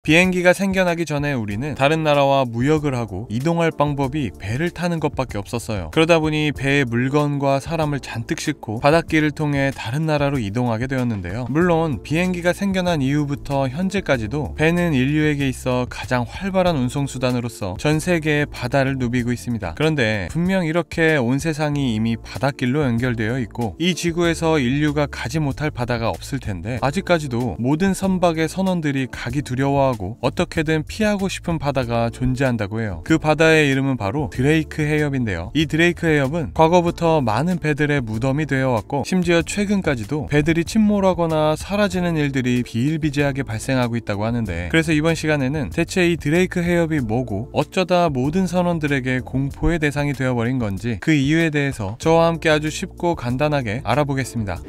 비행기가 생겨나기 전에 우리는 다른 나라와 무역을 하고 이동할 방법이 배를 타는 것밖에 없었어요. 그러다 보니 배에 물건과 사람을 잔뜩 싣고 바닷길을 통해 다른 나라로 이동하게 되었는데요. 물론 비행기가 생겨난 이후부터 현재까지도 배는 인류에게 있어 가장 활발한 운송수단으로서 전 세계의 바다를 누비고 있습니다. 그런데 분명 이렇게 온 세상이 이미 바닷길로 연결되어 있고 이 지구에서 인류가 가지 못할 바다가 없을 텐데 아직까지도 모든 선박의 선원들이 가기 두려워하고 어떻게든 피하고 싶은 바다가 존재한다고 해요. 그 바다의 이름은 바로 드레이크 해협인데요. 이 드레이크 해협은 과거부터 많은 배들의 무덤이 되어 왔고 심지어 최근까지도 배들이 침몰하거나 사라지는 일들이 비일비재하게 발생하고 있다고 하는데, 그래서 이번 시간에는 대체 이 드레이크 해협이 뭐고 어쩌다 모든 선원들에게 공포의 대상이 되어버린 건지 그 이유에 대해서 저와 함께 아주 쉽고 간단하게 알아보겠습니다.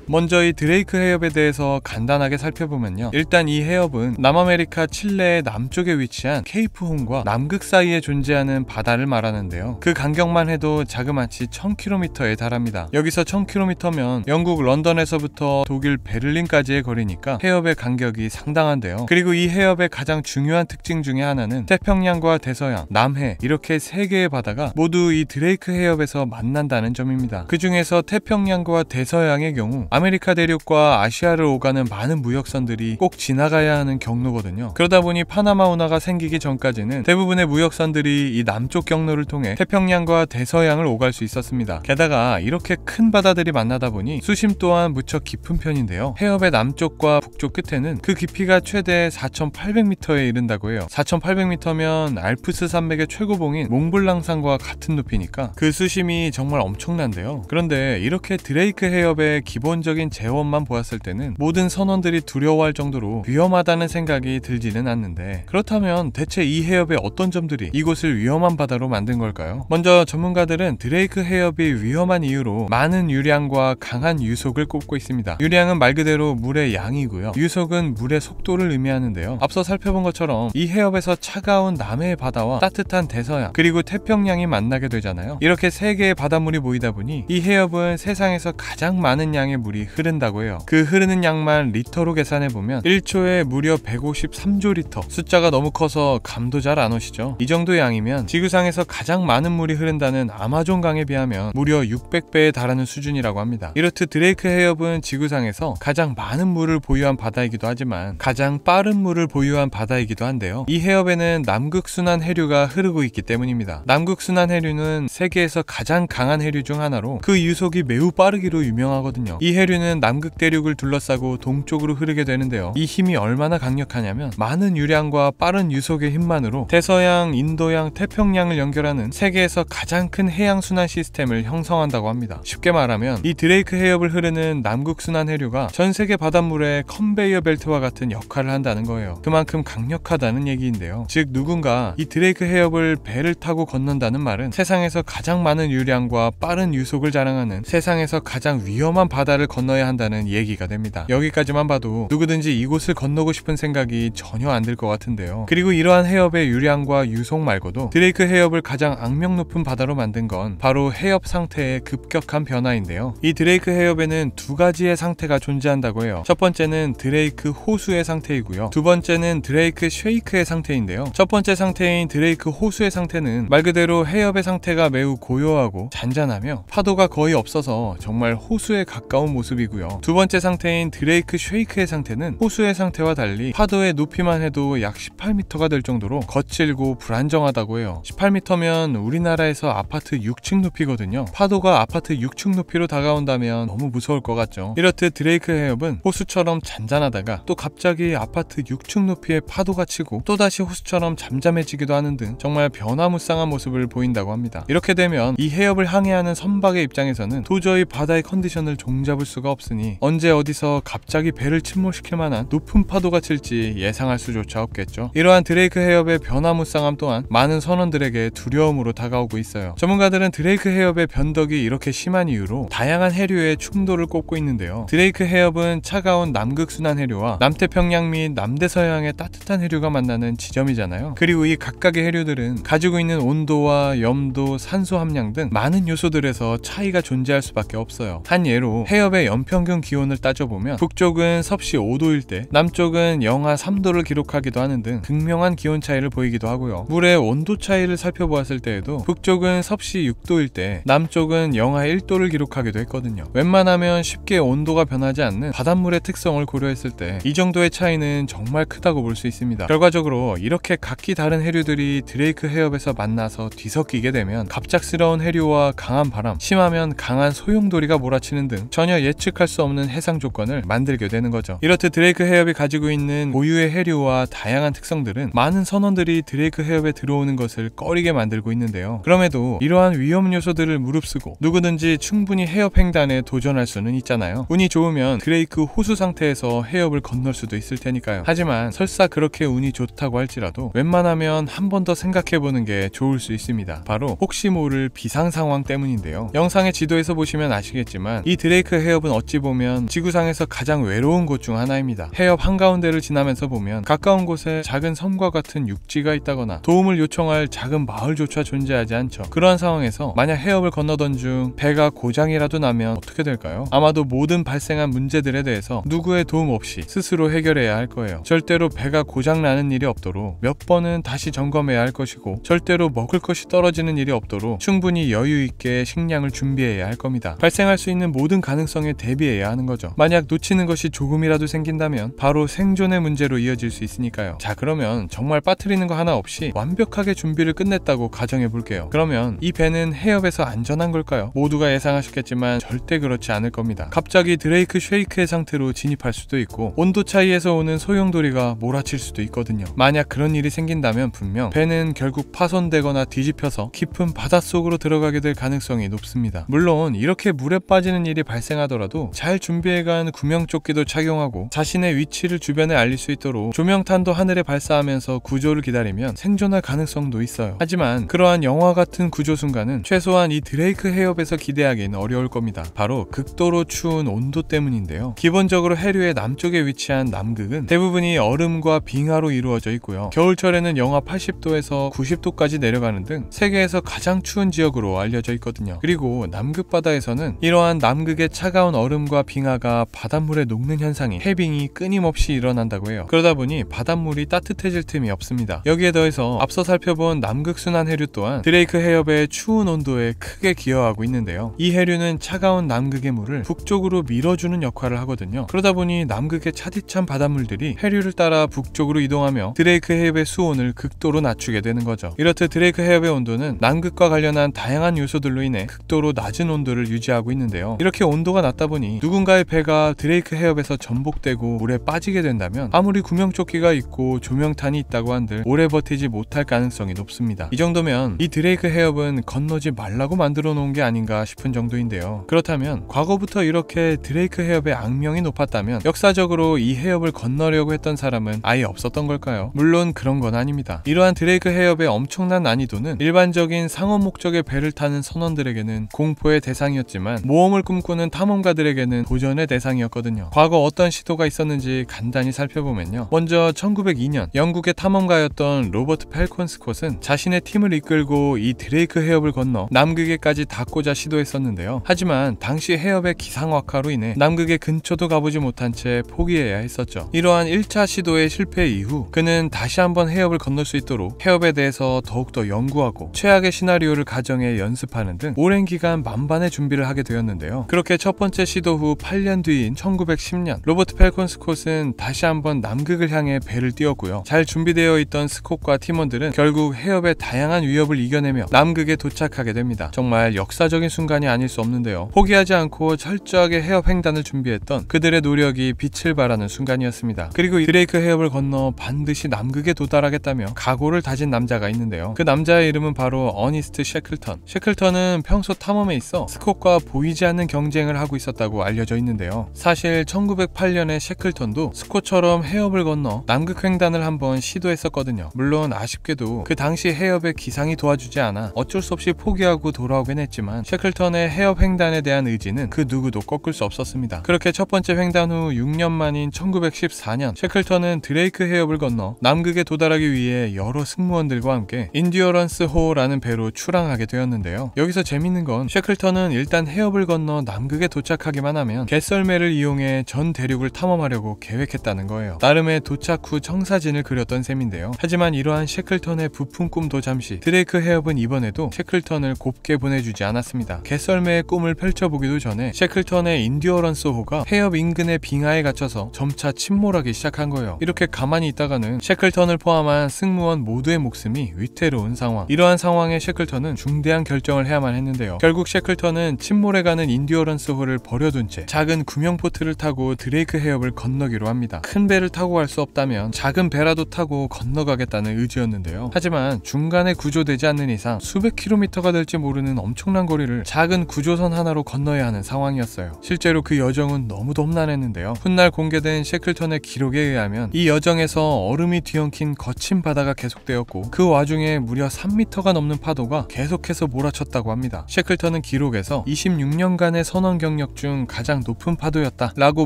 먼저 이 드레이크 해협에 대해서 간단하게 살펴보면요, 일단 이 해협은 남아메리카 칠레의 남쪽에 위치한 케이프 홍과 남극 사이에 존재하는 바다를 말하는데요, 그 간격만 해도 자그마치 1000km에 달합니다. 여기서 1000km면 영국 런던에서부터 독일 베를린까지의 거리니까 해협의 간격이 상당한데요. 그리고 이 해협의 가장 중요한 특징 중에 하나는 태평양과 대서양, 남해 이렇게 세 개의 바다가 모두 이 드레이크 해협에서 만난다는 점입니다. 그 중에서 태평양과 대서양의 경우 아메리카 대륙과 아시아를 오가는 많은 무역선들이 꼭 지나가야 하는 경로거든요. 그러다 보니 파나마 운하가 생기기 전까지는 대부분의 무역선들이 이 남쪽 경로를 통해 태평양과 대서양을 오갈 수 있었습니다. 게다가 이렇게 큰 바다들이 만나다 보니 수심 또한 무척 깊은 편인데요, 해협의 남쪽과 북쪽 끝에는 그 깊이가 최대 4800m에 이른다고 해요. 4800m면 알프스 산맥의 최고봉인 몽블랑산과 같은 높이니까 그 수심이 정말 엄청난데요. 그런데 이렇게 드레이크 해협의 기본적인 재원만 보았을 때는 모든 선원들이 두려워할 정도로 위험하다는 생각이 들지는 않는데, 그렇다면 대체 이 해협의 어떤 점들이 이곳을 위험한 바다로 만든 걸까요? 먼저 전문가들은 드레이크 해협이 위험한 이유로 많은 유량과 강한 유속을 꼽고 있습니다. 유량은 말 그대로 물의 양이고요, 유속은 물의 속도를 의미하는데요, 앞서 살펴본 것처럼 이 해협에서 차가운 남해의 바다와 따뜻한 대서양 그리고 태평양이 만나게 되잖아요. 이렇게 세 개의 바닷물이 모이다 보니 이 해협은 세상에서 가장 많은 양의 물이 흐른다고 해요. 그 흐르는 양만 리터로 계산해보면 1초에 무려 153조 리터, 숫자가 너무 커서 감도 잘 안 오시죠? 이 정도 양이면 지구상에서 가장 많은 물이 흐른다는 아마존강에 비하면 무려 600배에 달하는 수준이라고 합니다. 이렇듯 드레이크 해협은 지구상에서 가장 많은 물을 보유한 바다이기도 하지만 가장 빠른 물을 보유한 바다이기도 한데요, 이 해협에는 남극순환 해류가 흐르고 있기 때문입니다. 남극순환 해류는 세계에서 가장 강한 해류 중 하나로 그 유속이 매우 빠르기로 유명하거든요. 이 해류는 남극 대륙을 둘러싸고 동쪽으로 흐르게 되는데요, 이 힘이 얼마나 강력하냐면 많은 유량과 빠른 유속의 힘만으로 대서양, 인도양, 태평양을 연결하는 세계에서 가장 큰 해양순환 시스템을 형성한다고 합니다. 쉽게 말하면 이 드레이크 해협을 흐르는 남극순환 해류가 전 세계 바닷물의 컨베이어 벨트와 같은 역할을 한다는 거예요. 그만큼 강력하다는 얘기인데요, 즉 누군가 이 드레이크 해협을 배를 타고 건넌다는 말은 세상에서 가장 많은 유량과 빠른 유속을 자랑하는 세상에서 가장 위험한 바다를 건너야 한다는 얘기가 됩니다. 여기까지만 봐도 누구든지 이곳을 건너고 싶은 생각이 전혀 안 들 것 같은데요. 그리고 이러한 해협의 유량과 유속 말고도 드레이크 해협을 가장 악명 높은 바다로 만든 건 바로 해협 상태의 급격한 변화인데요, 이 드레이크 해협에는 두 가지의 상태가 존재한다고 해요. 첫 번째는 드레이크 호수의 상태이고요, 두 번째는 드레이크 쉐이크의 상태인데요, 첫 번째 상태인 드레이크 호수의 상태는 말 그대로 해협의 상태가 매우 고요하고 잔잔하며 파도가 거의 없어서 정말 호수에 가까운 모습이고요, 두 번째 상태인 드레이크 쉐이크의 상태는 호수의 상태와 달리 파도의 높이만 해도 약 18m가 될 정도로 거칠고 불안정하다고 해요. 18m면 우리나라에서 아파트 6층 높이거든요. 파도가 아파트 6층 높이로 다가온다면 너무 무서울 것 같죠. 이렇듯 드레이크 해협은 호수처럼 잔잔하다가 또 갑자기 아파트 6층 높이의 파도가 치고 또다시 호수처럼 잠잠해지기도 하는 등 정말 변화무쌍한 모습을 보인다고 합니다. 이렇게 되면 이 해협을 항해하는 선박의 입장에서는 도저히 바다의 컨디션을 종잡을 수가 없으니 언제 어디서 갑자기 배를 침몰시킬 만한 높은 파도가 칠지 예상할 수조차 없겠죠. 이러한 드레이크 해협의 변화무쌍함 또한 많은 선원들에게 두려움으로 다가오고 있어요. 전문가들은 드레이크 해협의 변덕이 이렇게 심한 이유로 다양한 해류의 충돌을 꼽고 있는데요, 드레이크 해협은 차가운 남극순환 해류와 남태평양 및 남대서양의 따뜻한 해류가 만나는 지점이잖아요. 그리고 이 각각의 해류들은 가지고 있는 온도와 염도, 산소 함량 등 많은 요소들에서 차이가 존재할 수밖에 없어요. 한 예로 해협의 해협의 연평균 기온을 따져보면 북쪽은 섭씨 5도일 때 남쪽은 영하 3도를 기록하기도 하는 등 극명한 기온 차이를 보이기도 하고요. 물의 온도 차이를 살펴보았을 때에도 북쪽은 섭씨 6도일 때 남쪽은 영하 1도를 기록하기도 했거든요. 웬만하면 쉽게 온도가 변하지 않는 바닷물의 특성을 고려했을 때 이 정도의 차이는 정말 크다고 볼 수 있습니다. 결과적으로 이렇게 각기 다른 해류들이 드레이크 해협에서 만나서 뒤섞이게 되면 갑작스러운 해류와 강한 바람, 심하면 강한 소용돌이가 몰아치는 등 전혀 예측할 수 없는 해상 조건을 만들게 되는 거죠. 이렇듯 드레이크 해협이 가지고 있는 고유의 해류와 다양한 특성들은 많은 선원들이 드레이크 해협에 들어오는 것을 꺼리게 만들고 있는데요. 그럼에도 이러한 위험 요소들을 무릅쓰고 누구든지 충분히 해협 횡단에 도전할 수는 있잖아요. 운이 좋으면 드레이크 호수 상태에서 해협을 건널 수도 있을 테니까요. 하지만 설사 그렇게 운이 좋다고 할지라도 웬만하면 한 번 더 생각해보는 게 좋을 수 있습니다. 바로 혹시 모를 비상 상황 때문인데요. 영상의 지도에서 보시면 아시겠지만 이 드레이크 해협은 어찌 보면 지구상에서 가장 외로운 곳 중 하나입니다. 해협 한가운데를 지나면서 보면 가까운 곳에 작은 섬과 같은 육지가 있다거나 도움을 요청할 작은 마을조차 존재하지 않죠. 그러한 상황에서 만약 해협을 건너던 중 배가 고장이라도 나면 어떻게 될까요? 아마도 모든 발생한 문제들에 대해서 누구의 도움 없이 스스로 해결해야 할 거예요. 절대로 배가 고장나는 일이 없도록 몇 번은 다시 점검해야 할 것이고 절대로 먹을 것이 떨어지는 일이 없도록 충분히 여유 있게 식량을 준비해야 할 겁니다. 발생할 수 있는 모든 가능성에 대비해야 하는 거죠. 만약 놓치는 것이 조금이라도 생긴다면 바로 생존의 문제로 이어질 수 있으니까요. 자, 그러면 정말 빠뜨리는 거 하나 없이 완벽하게 준비를 끝냈다고 가정해 볼게요. 그러면 이 배는 해협에서 안전한 걸까요? 모두가 예상하셨겠지만 절대 그렇지 않을 겁니다. 갑자기 드레이크 쉐이크의 상태로 진입할 수도 있고 온도 차이에서 오는 소용돌이가 몰아칠 수도 있거든요. 만약 그런 일이 생긴다면 분명 배는 결국 파손되거나 뒤집혀서 깊은 바닷속으로 들어가게 될 가능성이 높습니다. 물론 이렇게 물에 빠지는 일이 발생하더라도 잘 준비해간 구명조끼도 착용하고 자신의 위치를 주변에 알릴 수 있도록 조명탄도 하늘에 발사하면서 구조를 기다리면 생존할 가능성도 있어요. 하지만 그러한 영화 같은 구조 순간은 최소한 이 드레이크 해협에서 기대하기는 어려울 겁니다. 바로 극도로 추운 온도 때문인데요. 기본적으로 해류의 남쪽에 위치한 남극은 대부분이 얼음과 빙하로 이루어져 있고요. 겨울철에는 영하 80도에서 90도까지 내려가는 등 세계에서 가장 추운 지역으로 알려져 있거든요. 그리고 남극 바다에서는 이러한 남극의 차가운 얼음과 빙하가 바닷물에 녹는 현상이 해빙이 끊임없이 일어난다고 해요. 그러다 보니 바닷물이 따뜻해질 틈이 없습니다. 여기에 더해서 앞서 살펴본 남극 순환 해류 또한 드레이크 해협의 추운 온도에 크게 기여하고 있는데요. 이 해류는 차가운 남극의 물을 북쪽으로 밀어주는 역할을 하거든요. 그러다 보니 남극의 차디찬 바닷물들이 해류를 따라 북쪽으로 이동하며 드레이크 해협의 수온을 극도로 낮추게 되는 거죠. 이렇듯 드레이크 해협의 온도는 남극과 관련한 다양한 요소들로 인해 극도로 낮은 온도를 유지하고 있는데요. 이렇게 온도가 낮다 보니 누군가의 배가 드레이크 해협에서 전복되고 물에 빠지게 된다면 아무리 구명조끼가 있고 조명탄이 있다고 한들 오래 버티지 못할 가능성이 높습니다. 이 정도면 이 드레이크 해협은 건너지 말라고 만들어 놓은 게 아닌가 싶은 정도인데요. 그렇다면 과거부터 이렇게 드레이크 해협의 악명이 높았다면 역사적으로 이 해협을 건너려고 했던 사람은 아예 없었던 걸까요? 물론 그런 건 아닙니다. 이러한 드레이크 해협의 엄청난 난이도는 일반적인 상업 목적의 배를 타는 선원들에게는 공포의 대상이었지만 모험을 꿈꾸는 탐험가들에게는 도전의 대상이었거든요. 과거 어떤 시도가 있었는지 간단히 살펴보면요. 먼저 1902년 영국의 탐험가였던 로버트 펠콘 스콧은 자신의 팀을 이끌고 이 드레이크 해협을 건너 남극에까지 닿고자 시도했었는데요. 하지만 당시 해협의 기상악화로 인해 남극의 근처도 가보지 못한 채 포기해야 했었죠. 이러한 1차 시도의 실패 이후 그는 다시 한번 해협을 건널 수 있도록 해협에 대해서 더욱더 연구하고 최악의 시나리오를 가정해 연습하는 등 오랜 기간 만반의 준비를 하게 되었는데요. 그렇게 첫 번째 시도 후 8년 뒤인 1910년 로버트 펠콘 스콧은 다시 한번 남극을 향해 배를 띄웠고요. 잘 준비되어 있던 스콧과 팀원들은 결국 해협의 다양한 위협을 이겨내며 남극에 도착하게 됩니다. 정말 역사적인 순간이 아닐 수 없는데요. 포기하지 않고 철저하게 해협 횡단을 준비했던 그들의 노력이 빛을 발하는 순간이었습니다. 그리고 이 드레이크 해협을 건너 반드시 남극에 도달하겠다며 각오를 다진 남자가 있는데요. 그 남자의 이름은 바로 어니스트 셰클턴. 셰클턴은 평소 탐험에 있어 스콧과 보이지 않는 경쟁을 하고 있었다고 알려져 있는데요. 사실 1908년에 셰클턴도 스콧처럼 해협을 건너 남극 횡단을 한번 시도했었거든요. 물론 아쉽게도 그 당시 해협의 기상이 도와주지 않아 어쩔 수 없이 포기하고 돌아오긴 했지만 셰클턴의 해협 횡단에 대한 의지는 그 누구도 꺾을 수 없었습니다. 그렇게 첫 번째 횡단 후 6년 만인 1914년 셰클턴은 드레이크 해협을 건너 남극에 도달하기 위해 여러 승무원들과 함께 인듀어런스 호라는 배로 출항하게 되었는데요. 여기서 재밌는 건 셰클턴은 일단 해협을 건너 남극에 도착하기만 하면 갯썰매를 이용해 전 대륙을 탐험하려고 계획했다는 거예요. 나름의 도착 후 청사진을 그렸던 셈인데요. 하지만 이러한 셰클턴의 부푼 꿈도 잠시 드레이크 해협은 이번에도 셰클턴을 곱게 보내주지 않았습니다. 갯썰매의 꿈을 펼쳐보기도 전에 셰클턴의 인듀어런스 호가 해협 인근의 빙하에 갇혀서 점차 침몰하기 시작한 거예요. 이렇게 가만히 있다가는 셰클턴을 포함한 승무원 모두의 목숨이 위태로운 상황. 이러한 상황에 셰클턴은 중대한 결정을 해야만 했는데요. 결국 셰클턴은 침몰해가는 인듀어런스 호를 버려둔 채 작은 구명보트를 타고 드레이크 해협을 건너기로 합니다. 큰 배를 타고 갈 수 없다면 작은 배라도 타고 건너가겠다는 의지였는데요. 하지만 중간에 구조되지 않는 이상 수백 킬로미터가 될지 모르는 엄청난 거리를 작은 구조선 하나로 건너야 하는 상황이었어요. 실제로 그 여정은 너무도 험난했는데요. 훗날 공개된 셰클턴의 기록에 의하면 이 여정에서 얼음이 뒤엉킨 거친 바다가 계속되었고 그 와중에 무려 3m가 넘는 파도가 계속해서 몰아쳤다고 합니다. 셰클턴은 기록에서 26년간의 선원 경력 중 가장 높은 파도였다 라고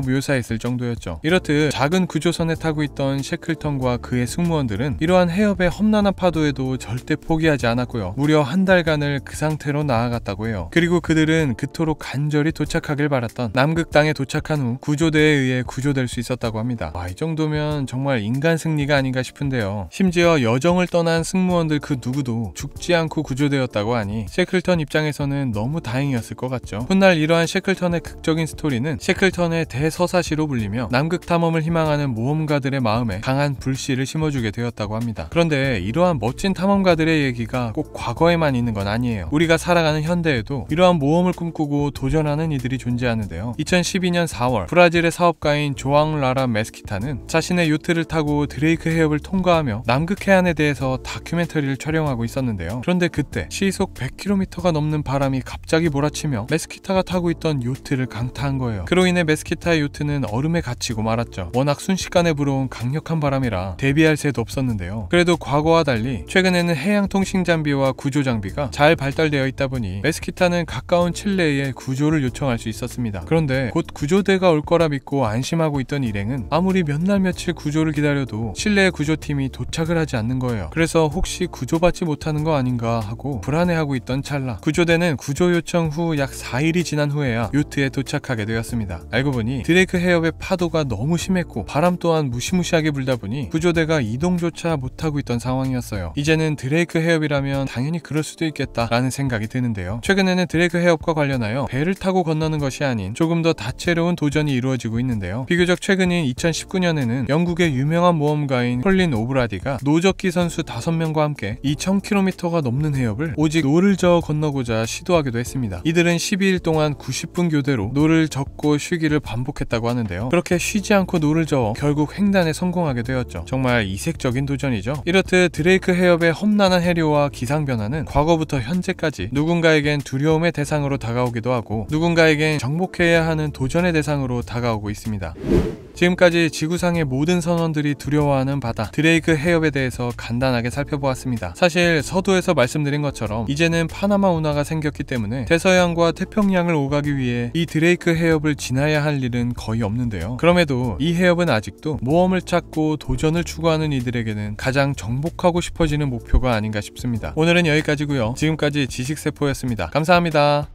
묘사했을 정도였죠. 이렇듯 작은 구조선에 타고 있던 셰클턴과 그의 승무원들은 이러한 해협의 험난한 파도에도 절대 포기하지 않았고요. 무려 한 달간을 그 상태로 나아갔다고 해요. 그리고 그들은 그토록 간절히 도착하길 바랐던 남극 땅에 도착한 후 구조대에 의해 구조될 수 있었다고 합니다. 이 정도면 정말 인간 승리가 아닌가 싶은데요. 심지어 여정을 떠난 승무원들 그 누구도 죽지 않고 구조되었다고 하니 셰클턴 입장에서는 너무 다행이었을 것 같죠. 훗날 이러한 셰클턴의 극적인 스토리는 셰클턴의 대서사시로 불리며 남극 탐험을 희망하는 모험가들의 마음에 강한 불씨를 심어주게 되었다고 합니다. 그런데 이러한 멋진 탐험가들의 얘기가 꼭 과거에만 있는 건 아니에요. 우리가 살아가는 현대에도 이러한 모험을 꿈꾸고 도전하는 이들이 존재하는데요. 2012년 4월 브라질의 사업가인 조앙 라라 메스키타는 자신의 요트를 타고 드레이크 해협을 통과하며 남극 해안에 대해서 다큐멘터리를 촬영하고 있었는데요. 그런데 그때 시속 100km가 넘는 바람이 갑자기 몰아치며 메스키타가 타고 있던 요트를 강타한 거예요. 그로 인해 메스키타의 요트는 얼음에 갇히고 말았죠. 워낙 순식간에 불어온 강력한 바람이라 대비할 새도 없었는데요. 그래도 과거와 달리 최근에는 해양 통신 장비와 구조 장비가 잘 발달되어 있다 보니 메스키타는 가까운 칠레에 구조를 요청할 수 있었습니다. 그런데 곧 구조대가 올 거라 믿고 안심하고 있던 일행은 아무리 몇 날 며칠 구조를 기다려도 칠레의 구조팀이 도착을 하지 않는 거예요. 그래서 혹시 구조받지 못하는 거 아닌가 하고 불안해하고 있던 찰나 구조대는 구조 요청 후 약 4일이 지난 후에야 요트에 도착하게 되었습니다. 알고 보니 드레이크 해협의 파도가 너무 심했고 바람 또한 무시무시하게 불다 보니 구조대가 이동조차 못하고 있던 상황이었어요. 이제는 드레이크 해협이라면 당연히 그럴 수도 있겠다라는 생각이 드는데요. 최근에는 드레이크 해협과 관련하여 배를 타고 건너는 것이 아닌 조금 더 다채로운 도전이 이루어지고 있는데요. 비교적 최근인 2019년에는 영국의 유명한 모험가인 콜린 오브라디가 노적기 선수 5명과 함께 2000km가 넘는 해협을 오직 노를 저어 건너고자 시도하기도 했습니다. 이들은 12일 동안 90분 교대로 노를 젓고 쉬기를 반복했다고 하는데요. 그렇게 쉬지 않고 노를 저어 결국 횡단에 성공하게 되었죠. 정말 이색적인 도전이죠. 이렇듯 드레이크 해협의 험난한 해류와 기상 변화는 과거부터 현재까지 누군가에겐 두려움의 대상으로 다가오기도 하고 누군가에겐 정복해야 하는 도전의 대상으로 다가오고 있습니다. 지금까지 지구상의 모든 선원들이 두려워하는 바다 드레이크 해협에 대해서 간단하게 살펴보았습니다. 사실 서두에서 말씀드린 것처럼 이제는 파나마 운하가 생겼기 때문에 대서양과 태평양을 오가기 위해 이 드레이크 해협을 지나야 할 일은 거의 없는데요. 그럼에도 이 해협은 아직도 모험을 찾고 도전을 추구하는 이들에게는 가장 정복하고 싶어지는 목표가 아닌가 싶습니다. 오늘은 여기까지고요. 지금까지 지식세포였습니다. 감사합니다.